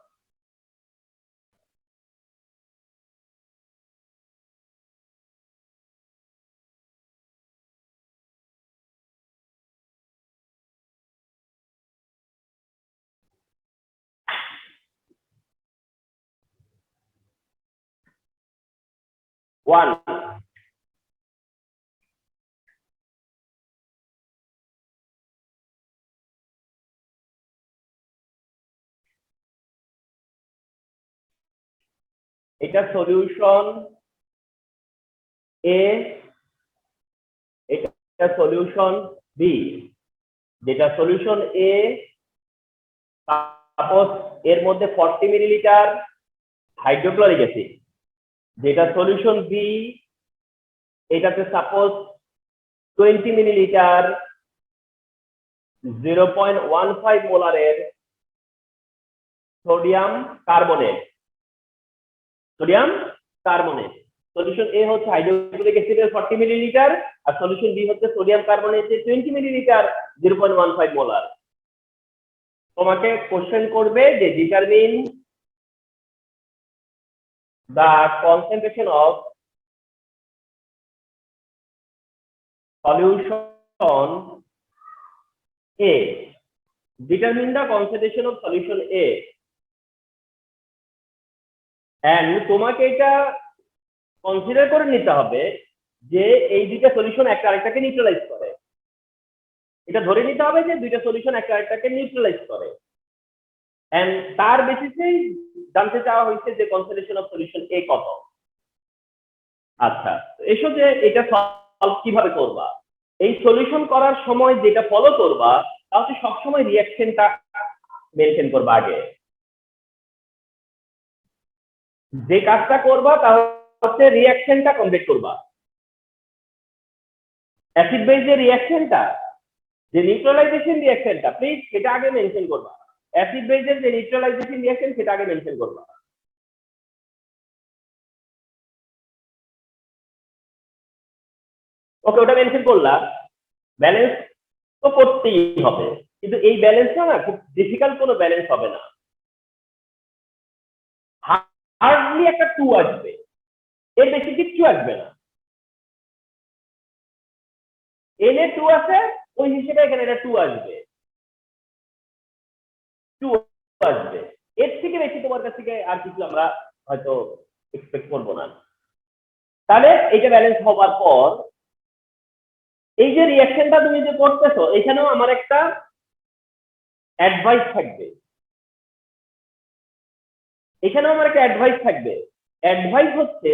ওয়ান, এটা সলিউশন এ, এটা সলিউশন বি। যেটা সলিউশন এ, সাপোজ এর মধ্যে 40 মিলিলিটার হাইড্রোক্লোরিক অ্যাসিড, যেটা সলিউশন বি এটাতে সাপোজ 20 মিলিলিটার 0.15 মোলারের সোডিয়াম কার্বনেট, সলিউশন এ হচ্ছে হাইড্রোক্লোরিক অ্যাসিডের 40 মিলিলিটার আর সলিউশন বি হচ্ছে সোডিয়াম কার্বনেটের 20 মিলিলিটার 0.15 মোলার। তোমাকে কোশ্চেন করবে যে determine the concentration of solution A, determine the concentration of solution A, and তোমাকে এটা কনসিডার করে নিতে হবে যে এই দুইটা সলিউশন একটা আরেকটাকে নিউট্রালাইজ করে, এটা ধরে নিতে হবে যে দুইটা সলিউশন একটা আরেকটাকে নিউট্রালাইজ করে, এন্ড তার বেসিসেই জানতে চাওয়া হয়েছে যে কনসেন্ট্রেশন অফ সলিউশন A কত। আচ্ছা, এসো যে এটা সলভ কিভাবে করবা। এই সলিউশন করার সময় যেটা ফলো করবা তা হচ্ছে সবসময় রিঅ্যাকশনটা মেনটেন করবা। আগে যে কাজটা করবা তা হচ্ছে রিঅ্যাকশনটা কমপ্লিট করবা। অ্যাসিড বেস যে রিঅ্যাকশনটা যে নিউট্রালাইজেশন রিঅ্যাকশনটা প্লিজ সেটা আগে মেনশন করবা, অ্যাসিড বেজের যে নিউট্রালাইজেশন রিঅ্যাকশন সেটা আগে মেনশন করবা। ওকে, ওটা মেনশন করলাম। ব্যালেন্স তো করতেই হবে, কিন্তু এই ব্যালেন্সটা না খুব ডিফিকাল্ট কোনো ব্যালেন্স হবে না, হার্ডলি একটা 2 আসবে, এর বেশি কিচ্ছু আসবে না। এনে 2 আছে, ওই হিসেবে এখানে এটা 2 আসবে, 2 আসবে। এর থেকে বেশি তোমার কাছ থেকে আর কিছু আমরা হয়তো এক্সপেক্ট করবো না। তাহলে এইটা ব্যালেন্স হওয়ার পর এই যে রিঅ্যাকশনটা তুমি যে করতেছো, এখানেও আমার একটা অ্যাডভাইস থাকবে, এখানেও আমার একটা অ্যাডভাইস থাকবে। অ্যাডভাইস হচ্ছে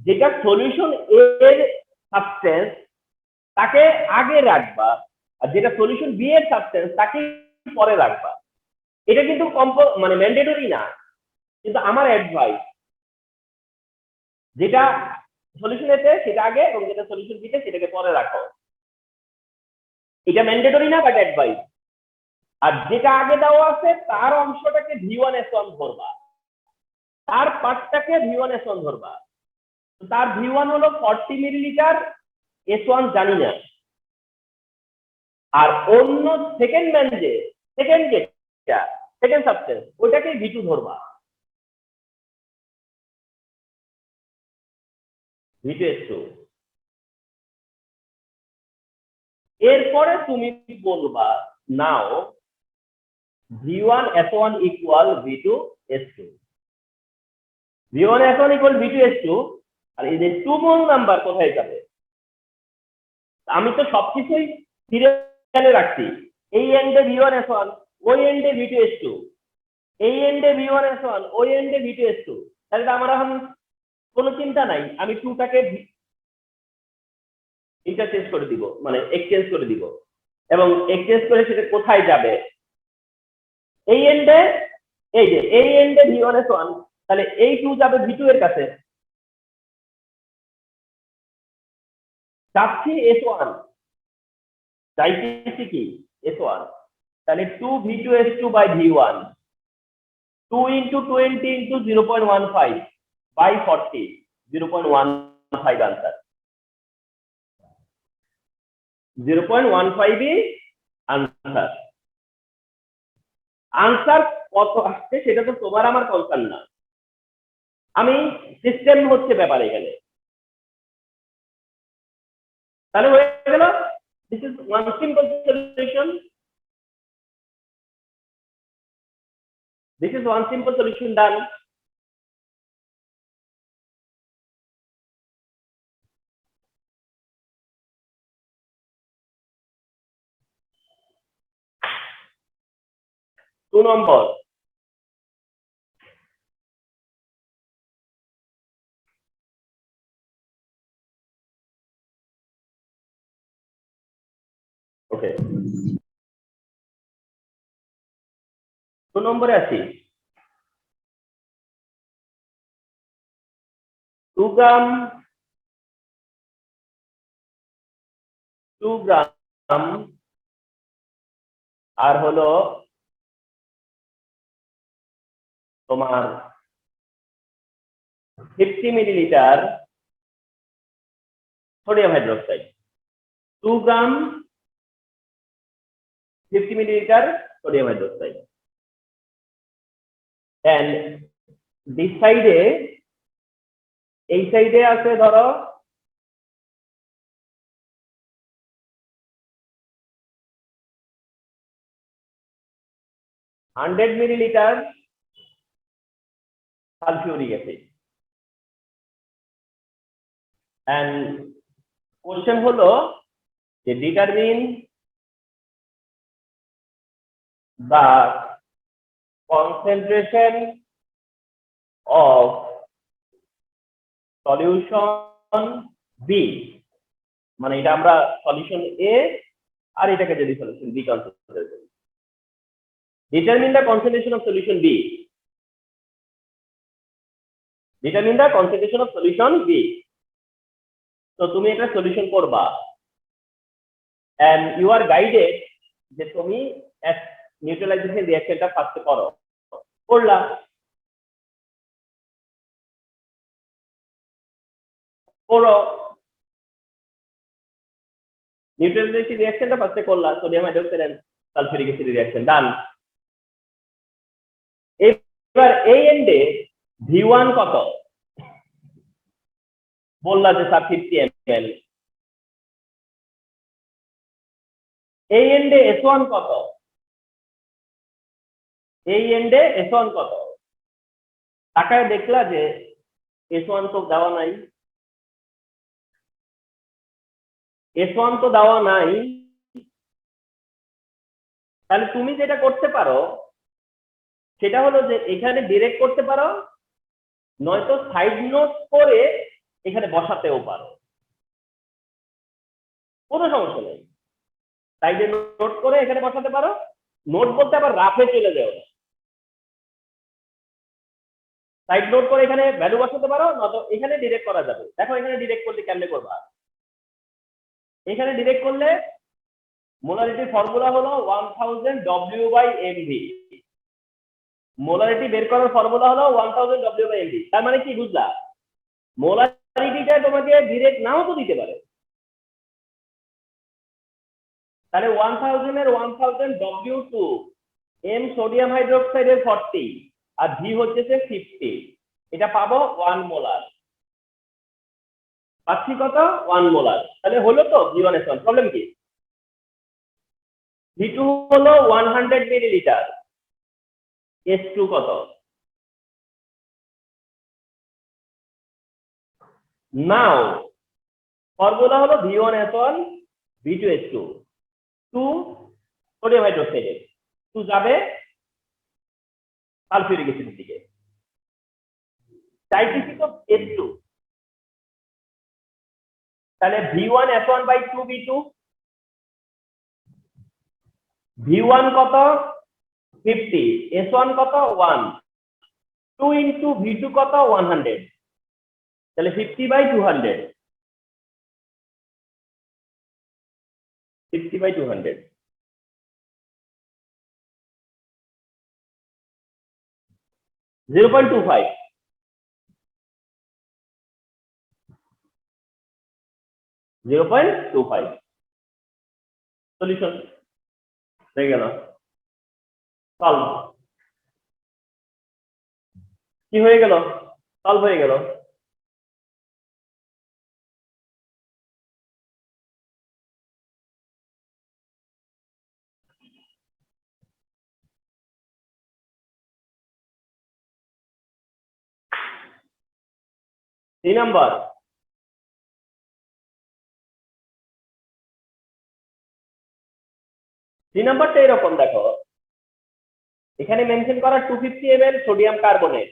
যেটা সলিউশন এর সাবস্টেন্স তাকে আগে রাখবা, আর যেটা সলিউশন বি এর সাবস্টেন্স তাকে পরে রাখবা। এটা কিন্তু মানে ম্যান্ডেটরি না, কিন্তু আমার অ্যাডভাইস যেটা সলিউশন এতে সেটা আগে এবং যেটা সলিউশন বিতে সেটাকে পরে রাখো। এটা ম্যান্ডেটরি না, বাট অ্যাডভাইস। আর যেটা আগে দেওয়া আছে তার অংশটাকে V1S1 ধরবা, তার পার্টটাকে V1S1 ধরবা। তার V1 হলো 40 মিলিলিটার, S1 জানি না। আর অন্য সেকেন্ড ম্যান যে সেকেন্ড সাবস্টেন্স ওইটাকে V2 ধরবা, V2S2। এরপরে তুমি বলবা নাও V1S1 equal V2S2, V1S1 equal V2S2। আর এই যে 2 মোল নাম্বার কোথায় যাবে? আমি তো সবকিছুই সিরিয়ালে রাখছি, এই এন্ডে V1S1, ওই এন্ডে V2S2, এই এন্ডে V1S1, ওই এন্ডে V2S2। তাহলে তো আমার এখন কোনো চিন্তা নাই, আমি 2টাকে ইন্টারচেঞ্জ করে দিব, মানে এক্সচেঞ্জ করে দিব, এবং এক্সচেঞ্জ করে সেটা কোথায় যাবে? এই এন্ডে, এই যে এই এন্ডে V1S1, তাহলে এই 2 যাবে V2 এর কাছে, যাচ্ছি S1, চাইছি কি S1। তাহলে 2 V2S2 by V1, 2 into 20 into 0.15 by 40, 0.15 answer, 0.15 answer. Answer কত আসছে সেটা তো তোমার আমার কনসার্ন না, আমি সিস্টেম হচ্ছে ব্যাপার এখানে। তাহলে হয়ে গেল, this is one simple solution, this is one simple solution done. Two number, okay, 2 নম্বরে আছি। 2 গ্রাম আর হলো তোমার 50 millilitre sodium hydroxide, 2 gram 50 millilitre sodium hydroxide. And this সাইডে, এই সাইডে আছে ধরো 100 millilitre sulphuric acid. And question হলো যে determine the concentration of solution B, মানে এটা আমরা সলিউশন A আর এটাকে যদি সলিউশন B কনসিডার করি। Determine the concentration of solution B, determine the concentration of solution B। তো তুমি এটা সলিউশন করবা, and you are guided যে তুমি নিউট্রালাইজেশন রিঅ্যাকশনটা ফার্স্টে করো, করলা, করো নিউট্রালাইজেশন রিঅ্যাকশনটা ফার্স্টে করলা, sodium hydroxide and sulphuric acid reaction done. এবার এই এন্ডে V1 কত বললা যে স্যার 50 ml, এই এন্ডে S1 কত, এই এন্ডে S1 কত, তাকায় দেখলা যে S1 তো দেওয়া নাই, S1 তো দেওয়া নাই, তাহলে তুমি যেটা করতে পারো সেটা হলো যে এখানে ডিরেক্ট করতে পারো, নয়তো সাইড নোট করে এখানে বসাতেও পারো, কোনো সমস্যা নেই, সাইডে নোট করে এখানে বসাতে পারো, নোট বলতে আবার রাফে চলে যাও, সাইড নোট করে এখানে ভ্যালু বসাতে পারো, নয়তো এখানে ডিরেক্ট করা যাবে। দেখো এখানে ডিরেক্ট করলে কেমনে করবা, এখানে ডিরেক্ট করলে মোলারিটির ফর্মুলা হলো 1000 W/mv, মোলারিটি বের করার ফর্মুলা হলো 1000 W/mv। তার মানে কি বুঝলা, মোলারিটিটা তোমাকে ডিরেক্ট নাও তো দিতে পারে, তাহলে 1000 এর 1000 W2 M সোডিয়াম হাইড্রোক্সাইডের 40 আর V হচ্ছে 50, এটা পাবো 1 মোলার, পাচ্ছি কত 1 মোলার, তাহলে হলো তো V1S1। প্রবলেম কি, V2 হলো 100 মিলিলিটার, S2 কত, নাও ফর্মুলা হলো V1S1 V2S2, 2 সোডিয়াম হাইড্রোক্সাইডের, 2 যাবে সালফিউরিক অ্যাসিডের দিকে, চাইতেছি তো S2, তাহলে V1S1/2V2, V1 কত 50, S1 কত 1, 2 ইন্টু V2 কত 100, তাহলে 50/200, 50/200, 0.25, 0.25 সলিউশন হয়ে গেল, সলভ, কি হয়ে গেল, সলভ হয়ে গেল। তিন নাম্বার, তিন নাম্বারটা এরকম দেখো, এখানে মেনশন করা 250 ml সোডিয়াম কার্বনেট,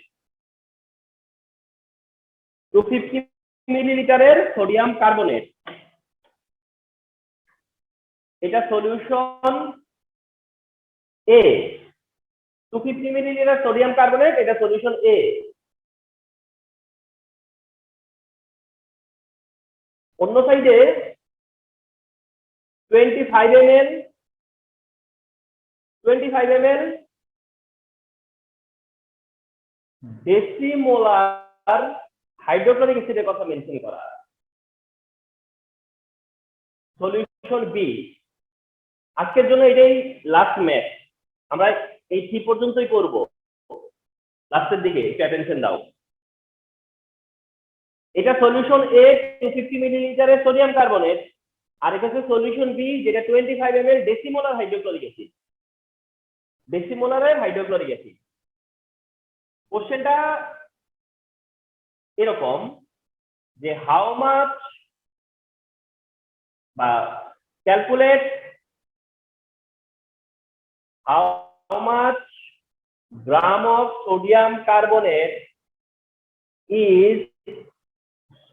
250 মিলিলিটারের সোডিয়াম কার্বনেট, এটা solution A, 250 millilitre sodium carbonate, এটা সলিউশন এ। অন্য সাইডে 25 ml ডেসিমোলার হাইড্রোক্লোরিক অ্যাসিডের কথা মেনশন করা, সলিউশন বি। আজকের জন্য এটাই লাস্ট ম্যাথ, আমরা এই 3 পর্যন্তই করব, লাস্টের দিকে একটু অ্যাটেনশন দাও। এটা সলিউশন এ 250 মিলিলিটারের সোডিয়াম কার্বনেট, আর এটা হচ্ছে সলিউশন বি যেটা 25 ml ডেসিমোলার হাইড্রোক্লোরিক অ্যাসিড, ডেসিমোলারের হাইড্রোক্লোরিক অ্যাসিড। কোশ্চেনটা এরকম যে হাউ মাচ বা calculate how much gram of sodium carbonate is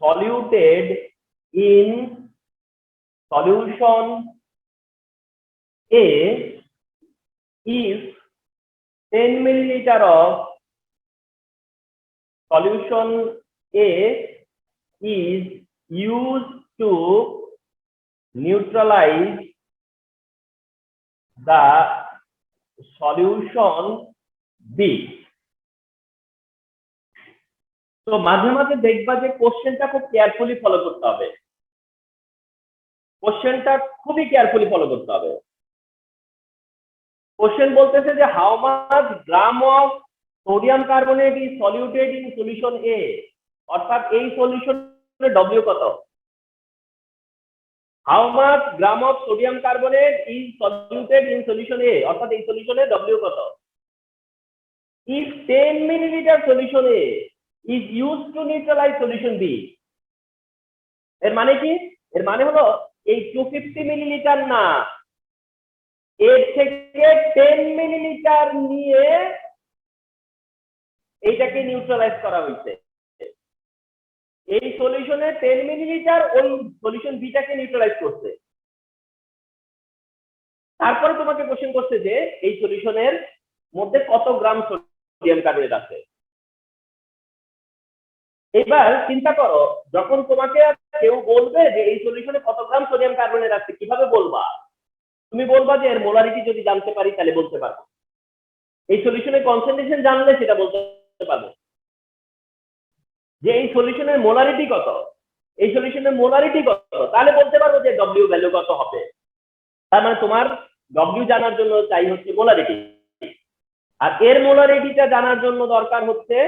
soluted in solution A if 10 milliliter of solution A is used to neutralize the solution B. তো মাঝে মাঝে দেখবা যে কোশ্চেনটা খুব কেয়ারফুলি ফলো করতে হবে, কোশ্চেনটা খুবই কেয়ারফুলি ফলো করতে হবে। কোশ্চেন বলতেছে যে how much gram of sodium carbonate is soluted in solution A, অর্থাৎ এই সলিউশনে ডব্লিউ কত। How much gram of sodium carbonate is soluted in solution A, অর্থাৎ এই সলিউশনে ডব্লিউ কত। If 10 millilitre solution A is used to neutralise solution B, এর মানে কি? এর মানে হলো এই 250 মিলিলিটার না, এর থেকে 10 মিলিলিটার নিয়ে এইটাকে নিউট্রালাইজ করা হয়েছে। এই সলিউশনে 10 মিলিলিটার ওই সলিউশন বিটাকে নিউট্রালাইজ করছে। তারপরে তোমাকে কোশ্চেন করছে যে এই সলিউশনের মধ্যে কত গ্রাম সোডিয়াম কার্বনেট আছে। এবার চিন্তা করো, যখন তোমাকে কেউ বলবে যে এই সলিউশনে কত গ্রাম সোডিয়াম কার্বনেট আছে, কিভাবে বলবা? তুমি বলবা যে এর মোলারিটি যদি জানতে পারি তাহলে বলতে পারবো, এই সলিউশনের কনসেন্ট্রেশন জানলে সেটা বলতে পারবো যে এই সলিউশনের মোলারিটি কত, এই সলিউশনের মোলারিটি কত, তাহলে বলতে পারবো যে ডব্লিউ ভ্যালু কত হবে। তার মানে তোমার ডব্লিউ জানার জন্য চাই হচ্ছে মোলারিটি, আর এর মোলারিটিটা জানার জন্য দরকার হচ্ছে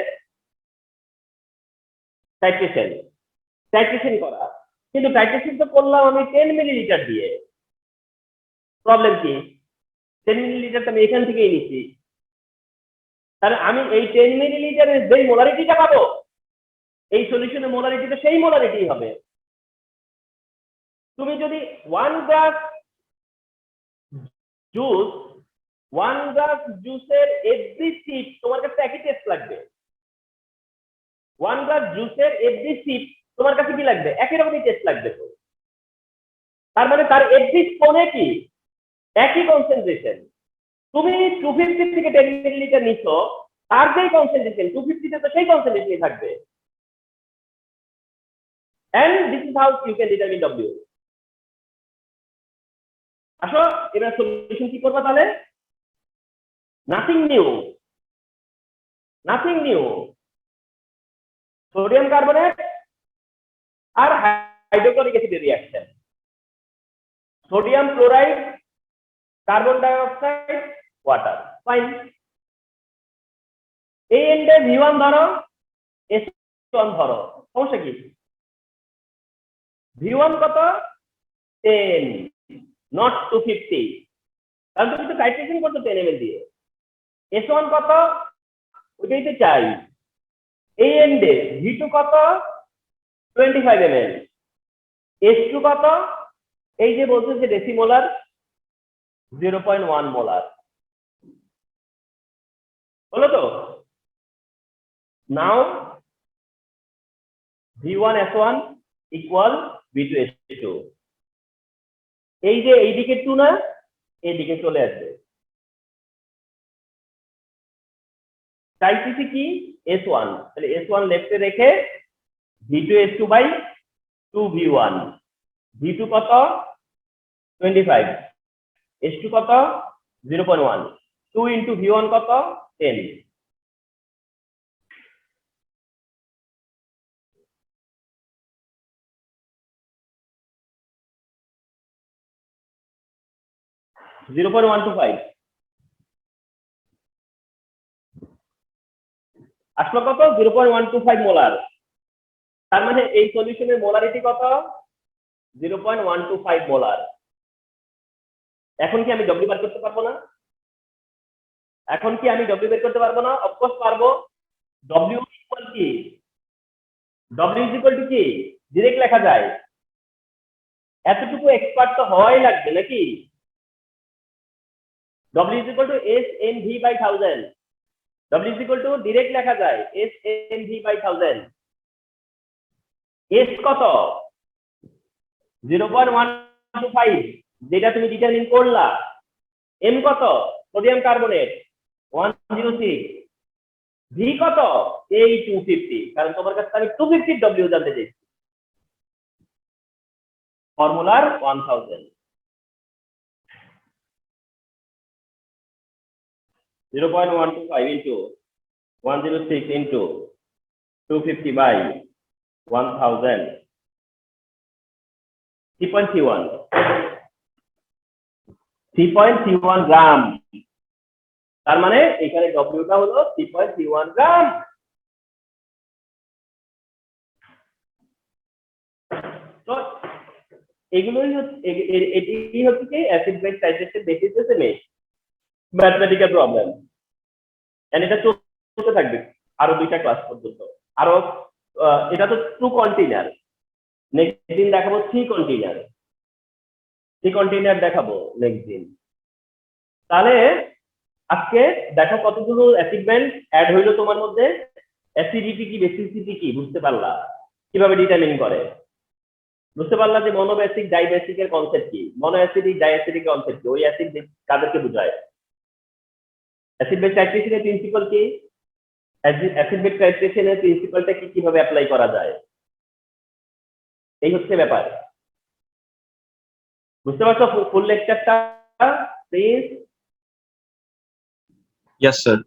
টাইট্রেশন করা। কিন্তু টাইট্রেশন তো করলাম আমি 10 মিলিলিটার দিয়ে, প্রবলেম কি? 10 মিলিলিটার আমি এখান থেকেই নিচ্ছি, তাহলে আমি এই 10 মিলিলিটারের যেই মোলারিটিটা পাবো এই সলিউশনের মোলারিটি তো সেই মোলারিটি হবে। তুমি যদি 1 গ্লাস জুসের এভরি সিপ, তোমার কাছে একই টেস্ট লাগবে। 1 গ্লাস জুসের এভরি সিপ তোমার কাছে কি লাগবে? একই রকমই টেস্ট লাগবে। তো তার মানে তার এভরি স্পুনে কি একই কনসেন্ট্রেশন। তুমি 250 থেকে 10 মিলিলিটার নিছো, তার যেই কনসেন্ট্রেশন 250 তে তো সেই কনসেন্ট্রেশনই থাকবে। and this is how you can determine W. আসো এবার সলিউশন কি করবা তাহলে? নাথিং নিউ, সোডিয়াম কার্বনেট আর হাইড্রোক্লোরিক অ্যাসিডের reaction, sodium chloride, carbon die oxide, water, fine. এই এন্ডে V1 ধরো, S1 ধরো, সমস্যা কি? V1 কত? 10, নট 250, কারণ তুমি তো টাইট্রেশন করছো 10 ml দিয়ে। S1 কত? ওইটাই তো চাই। এই এন্ডে V2 কত? 25 ml। S2 কত? এই যে বলছে যে ডেসিমোলার 0.1 মোলার, হলো তো? নাও V1 S1 equal V2 S2, এই যে এইদিকে 2 না, এইদিকে চলে আসবে। চাইতেছি কি? S1, তাহলে S1 লেফটে রেখে V2 S2 by 2 V1, V2 কত? 25, S2 কত? 0.1, 2 ইন্টু V1 কত? 10। আসলো কত? 0.125 মোলার। তার মানে এই সলিউশনের মোলারিটি কত? 0.125 মোলার। এখন কি আমি ডব্লিউ বের করতে পারবো না? অফকোর্স পারবো। ডব্লিউ ইকুয়াল কি? ডিরেক্ট লেখা যায়। এতটুকু এক্সপার্ট তো হওয়াই লাগবে নাকি? W is equal to SNV by 1000, W is equal to direct লেখা যায় SNV by 1000। S কত? 0.125, যেটা তুমি ডিটারমিন করলা। M কত? Sodium carbonate 106। V কত? এই 250, কারণ তোমার কাছে আমি 250 W জানতে চাইছি। ফর্মুলার 1000। 0.125 into 106 into 250 by 1000, 3.31 গ্রাম। তার মানে এখানে ডব্লিউটা হলো 3.31 গ্রাম। তো এগুলোই এটি হচ্ছে কি অ্যাসিড বেস টাইট্রেশন বেসিসে মেইন ম্যাথমেটিক্যাল প্রবলেম। এন্ড এটা চলতে থাকবে আরো 2টা ক্লাস পর্যন্ত। আরো এটা তো 2 কন্টেইনার, নেক্সট দিন দেখাবো 3 কন্টেইনার, 3 কন্টেইনার দেখাবো নেক্সট দিন। তাহলে আজকে দেখো কতগুলো অ্যাসিড বেস অ্যাড হইলো তোমার মধ্যে। অ্যাসিডিটি কি বেসিসিটি কি বুঝতে পারলা, কিভাবে ডিটারমিন করে বুঝতে পারলা যে মনোবেসিক ডাইবেসিক এর কনসেপ্ট কি, মনোঅ্যাসিডিক ডাইঅ্যাসিডিক কনসেপ্ট কি, ওই অ্যাসিড কাদেরকে বোঝায়, অ্যাসিড বেস টাইট্রেশনের প্রিন্সিপাল কি, অ্যাসিড বেস টাইট্রেশনের প্রিন্সিপালটা কি, কিভাবে অ্যাপ্লাই করা যায়, এই হচ্ছে ব্যাপার। বুঝতে পারছো ফুল লেকচারটা প্লিজ? Yes, sir.